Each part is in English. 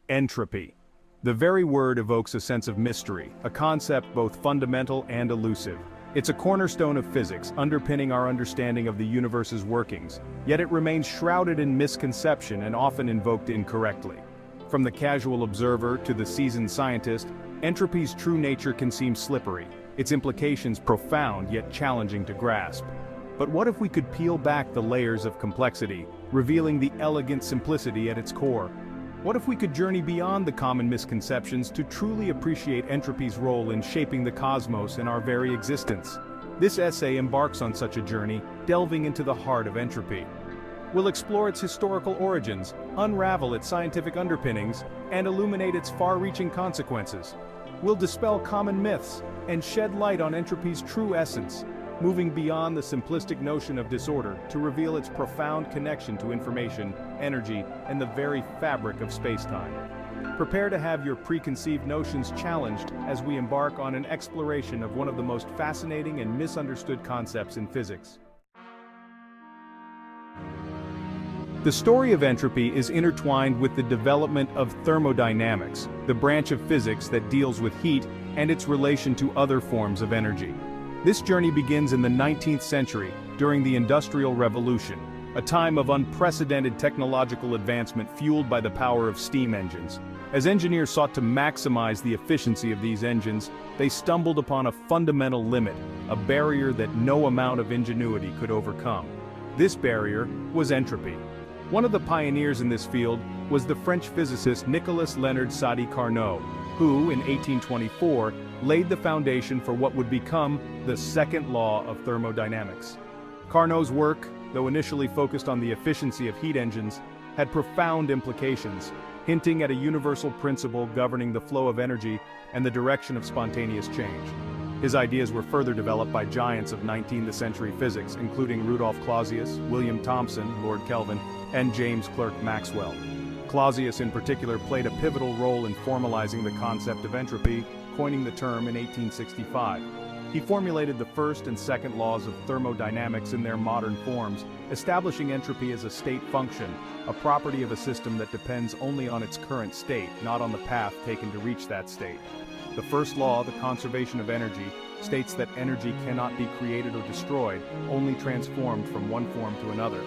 Entropy. The very word evokes a sense of mystery, a concept both fundamental and elusive. It's a cornerstone of physics, underpinning our understanding of the universe's workings, yet it remains shrouded in misconception and often invoked incorrectly. From the casual observer to the seasoned scientist, entropy's true nature can seem slippery, its implications profound yet challenging to grasp. But what if we could peel back the layers of complexity, revealing the elegant simplicity at its core? What if we could journey beyond the common misconceptions to truly appreciate entropy's role in shaping the cosmos and our very existence? This essay embarks on such a journey, delving into the heart of entropy. We'll explore its historical origins, unravel its scientific underpinnings, and illuminate its far-reaching consequences. We'll dispel common myths and shed light on entropy's true essence, moving beyond the simplistic notion of disorder to reveal its profound connection to information, energy, and the very fabric of space-time. Prepare to have your preconceived notions challenged as we embark on an exploration of one of the most fascinating and misunderstood concepts in physics. The story of entropy is intertwined with the development of thermodynamics, the branch of physics that deals with heat and its relation to other forms of energy. This journey begins in the 19th century, during the Industrial Revolution, a time of unprecedented technological advancement fueled by the power of steam engines. As engineers sought to maximize the efficiency of these engines, they stumbled upon a fundamental limit, a barrier that no amount of ingenuity could overcome. This barrier was entropy. One of the pioneers in this field was the French physicist Nicolas Léonard Sadi Carnot, who, in 1824, laid the foundation for what would become the Second Law of Thermodynamics. Carnot's work, though initially focused on the efficiency of heat engines, had profound implications, hinting at a universal principle governing the flow of energy and the direction of spontaneous change. His ideas were further developed by giants of 19th century physics, including Rudolf Clausius, William Thomson, Lord Kelvin, and James Clerk Maxwell. Clausius in particular played a pivotal role in formalizing the concept of entropy, coining the term in 1865. He formulated the first and second laws of thermodynamics in their modern forms, establishing entropy as a state function, a property of a system that depends only on its current state, not on the path taken to reach that state. The first law, the conservation of energy, states that energy cannot be created or destroyed, only transformed from one form to another.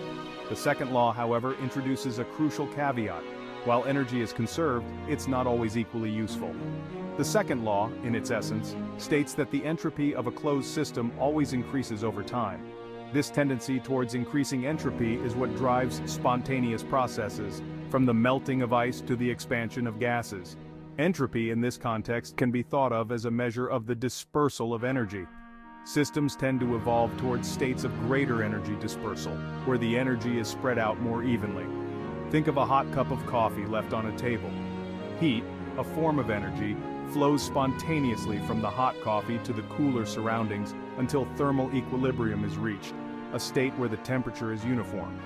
The second law, however, introduces a crucial caveat. While energy is conserved, it's not always equally useful. The second law, in its essence, states that the entropy of a closed system always increases over time. This tendency towards increasing entropy is what drives spontaneous processes, from the melting of ice to the expansion of gases. Entropy in this context can be thought of as a measure of the dispersal of energy. Systems tend to evolve towards states of greater energy dispersal, where the energy is spread out more evenly. Think of a hot cup of coffee left on a table. Heat, a form of energy, flows spontaneously from the hot coffee to the cooler surroundings until thermal equilibrium is reached, a state where the temperature is uniform.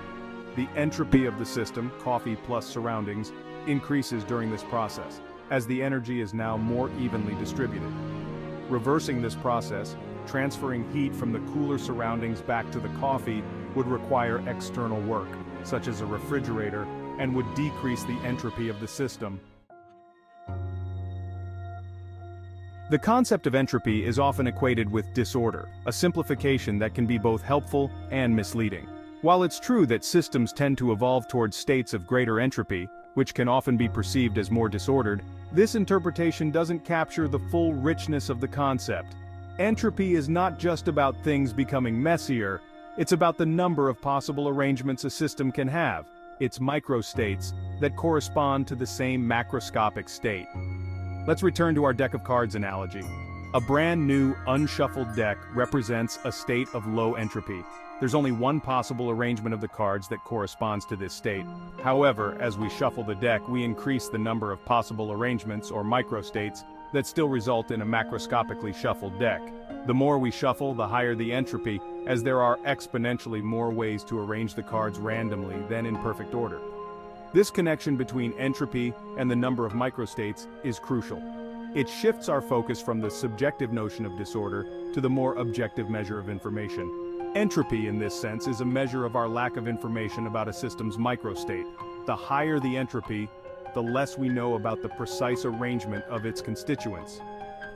The entropy of the system, coffee plus surroundings, increases during this process, as the energy is now more evenly distributed. Reversing this process, transferring heat from the cooler surroundings back to the coffee, would require external work, such as a refrigerator, and would decrease the entropy of the system. The concept of entropy is often equated with disorder, a simplification that can be both helpful and misleading. While it's true that systems tend to evolve towards states of greater entropy, which can often be perceived as more disordered, this interpretation doesn't capture the full richness of the concept. Entropy is not just about things becoming messier, it's about the number of possible arrangements a system can have, its microstates, that correspond to the same macroscopic state. Let's return to our deck of cards analogy. A brand new, unshuffled deck represents a state of low entropy. There's only one possible arrangement of the cards that corresponds to this state. However, as we shuffle the deck, we increase the number of possible arrangements or microstates that still result in a macroscopically shuffled deck. The more we shuffle, the higher the entropy, as there are exponentially more ways to arrange the cards randomly than in perfect order. This connection between entropy and the number of microstates is crucial. It shifts our focus from the subjective notion of disorder to the more objective measure of information. Entropy, in this sense, is a measure of our lack of information about a system's microstate. The higher the entropy, the less we know about the precise arrangement of its constituents.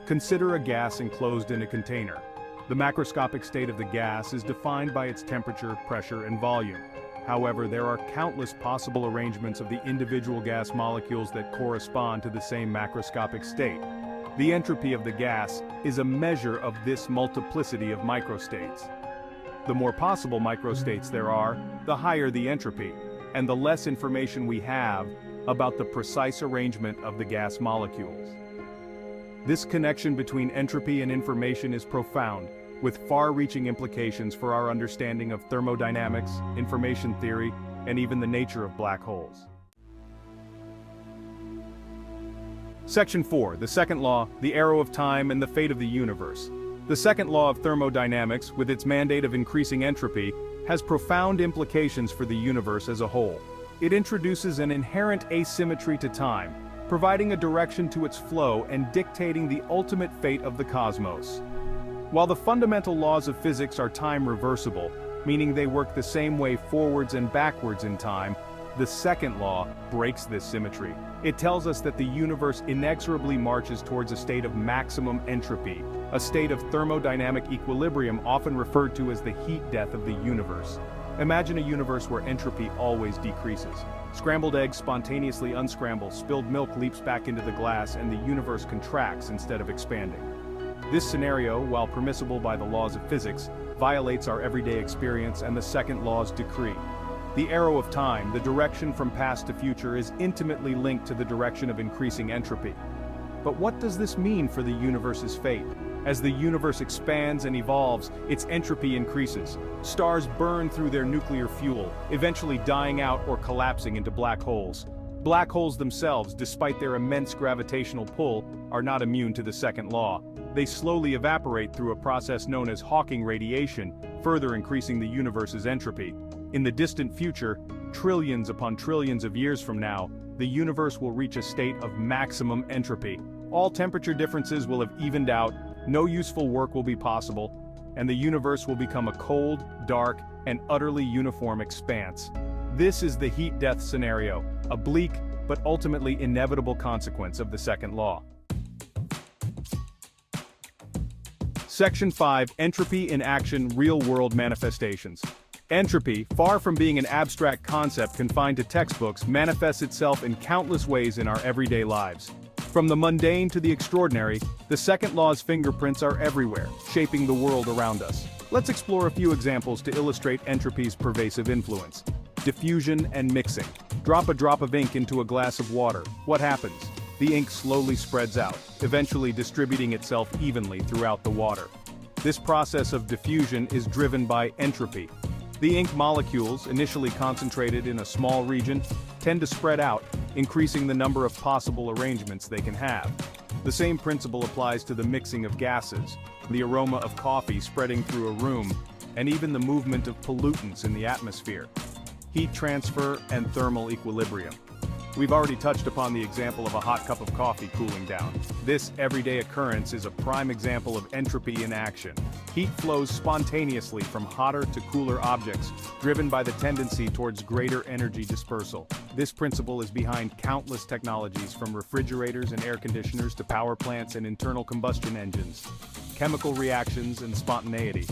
Consider a gas enclosed in a container. The macroscopic state of the gas is defined by its temperature, pressure, and volume. However, there are countless possible arrangements of the individual gas molecules that correspond to the same macroscopic state. The entropy of the gas is a measure of this multiplicity of microstates. The more possible microstates there are, the higher the entropy, and the less information we have about the precise arrangement of the gas molecules. This connection between entropy and information is profound, with far-reaching implications for our understanding of thermodynamics, information theory, and even the nature of black holes. Section 4, the second law, the arrow of time and the fate of the universe. The second law of thermodynamics, with its mandate of increasing entropy, has profound implications for the universe as a whole. It introduces an inherent asymmetry to time, providing a direction to its flow and dictating the ultimate fate of the cosmos. While the fundamental laws of physics are time reversible, meaning they work the same way forwards and backwards in time, the second law breaks this symmetry. It tells us that the universe inexorably marches towards a state of maximum entropy, a state of thermodynamic equilibrium often referred to as the heat death of the universe. Imagine a universe where entropy always decreases. Scrambled eggs spontaneously unscramble, spilled milk leaps back into the glass, and the universe contracts instead of expanding. This scenario, while permissible by the laws of physics, violates our everyday experience and the second law's decree. The arrow of time, the direction from past to future, is intimately linked to the direction of increasing entropy. But what does this mean for the universe's fate? As the universe expands and evolves, its entropy increases. Stars burn through their nuclear fuel, eventually dying out or collapsing into black holes. Black holes themselves, despite their immense gravitational pull, are not immune to the second law. They slowly evaporate through a process known as Hawking radiation, further increasing the universe's entropy. In the distant future, trillions upon trillions of years from now, the universe will reach a state of maximum entropy. All temperature differences will have evened out, no useful work will be possible, and the universe will become a cold, dark, and utterly uniform expanse. This is the heat death scenario, a bleak but ultimately inevitable consequence of the second law. Section 5, Entropy in Action, Real-World Manifestations. Entropy, far from being an abstract concept confined to textbooks, manifests itself in countless ways in our everyday lives. From the mundane to the extraordinary, the second law's fingerprints are everywhere, shaping the world around us. Let's explore a few examples to illustrate entropy's pervasive influence. Diffusion and mixing. Drop a drop of ink into a glass of water. What happens? The ink slowly spreads out, eventually distributing itself evenly throughout the water. This process of diffusion is driven by entropy. The ink molecules, initially concentrated in a small region, tend to spread out, increasing the number of possible arrangements they can have. The same principle applies to the mixing of gases, the aroma of coffee spreading through a room, and even the movement of pollutants in the atmosphere. Heat transfer and thermal equilibrium. We've already touched upon the example of a hot cup of coffee cooling down. This everyday occurrence is a prime example of entropy in action. Heat flows spontaneously from hotter to cooler objects, driven by the tendency towards greater energy dispersal. This principle is behind countless technologies, from refrigerators and air conditioners to power plants and internal combustion engines. Chemical reactions and spontaneity.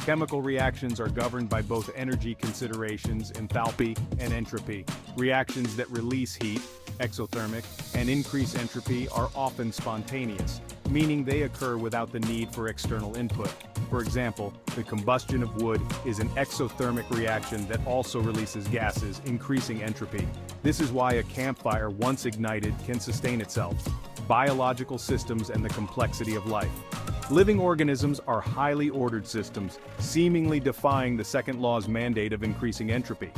Chemical reactions are governed by both energy considerations, enthalpy, and entropy. Reactions that release heat, exothermic, and increase entropy are often spontaneous, meaning they occur without the need for external input. For example, the combustion of wood is an exothermic reaction that also releases gases, increasing entropy. This is why a campfire, once ignited, can sustain itself. Biological systems and the complexity of life. Living organisms are highly ordered systems, seemingly defying the second law's mandate of increasing entropy.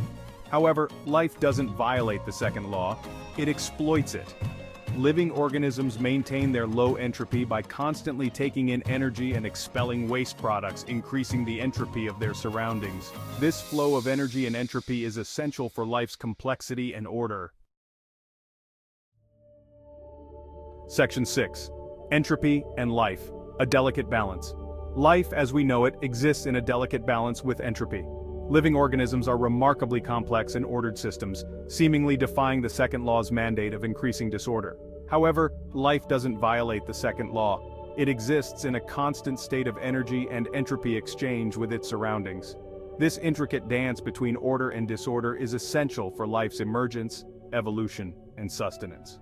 However, life doesn't violate the second law, it exploits it. Living organisms maintain their low entropy by constantly taking in energy and expelling waste products, increasing the entropy of their surroundings. This flow of energy and entropy is essential for life's complexity and order. Section 6. Entropy and life. A delicate balance. Life, as we know it, exists in a delicate balance with entropy. Living organisms are remarkably complex and ordered systems, seemingly defying the second law's mandate of increasing disorder. However, life doesn't violate the second law. It exists in a constant state of energy and entropy exchange with its surroundings. This intricate dance between order and disorder is essential for life's emergence, evolution, and sustenance.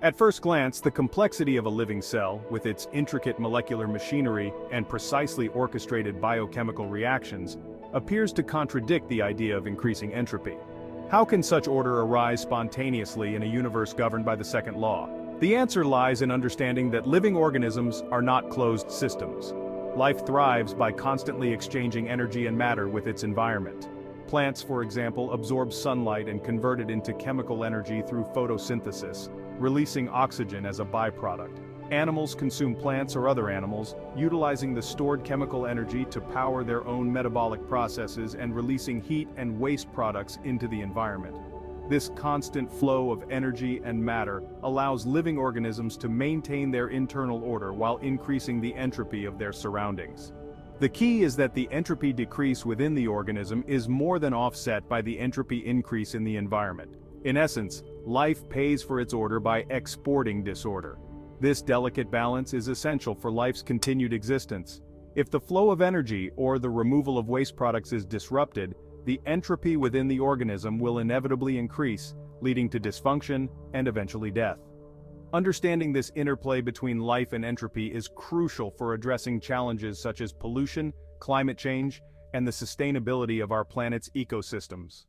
At first glance, the complexity of a living cell, with its intricate molecular machinery and precisely orchestrated biochemical reactions, appears to contradict the idea of increasing entropy. How can such order arise spontaneously in a universe governed by the second law? The answer lies in understanding that living organisms are not closed systems. Life thrives by constantly exchanging energy and matter with its environment. Plants, for example, absorb sunlight and convert it into chemical energy through photosynthesis, releasing oxygen as a byproduct. Animals consume plants or other animals, utilizing the stored chemical energy to power their own metabolic processes and releasing heat and waste products into the environment. This constant flow of energy and matter allows living organisms to maintain their internal order while increasing the entropy of their surroundings. The key is that the entropy decrease within the organism is more than offset by the entropy increase in the environment. In essence, life pays for its order by exporting disorder. This delicate balance is essential for life's continued existence. If the flow of energy or the removal of waste products is disrupted, the entropy within the organism will inevitably increase, leading to dysfunction and eventually death. Understanding this interplay between life and entropy is crucial for addressing challenges such as pollution, climate change, and the sustainability of our planet's ecosystems.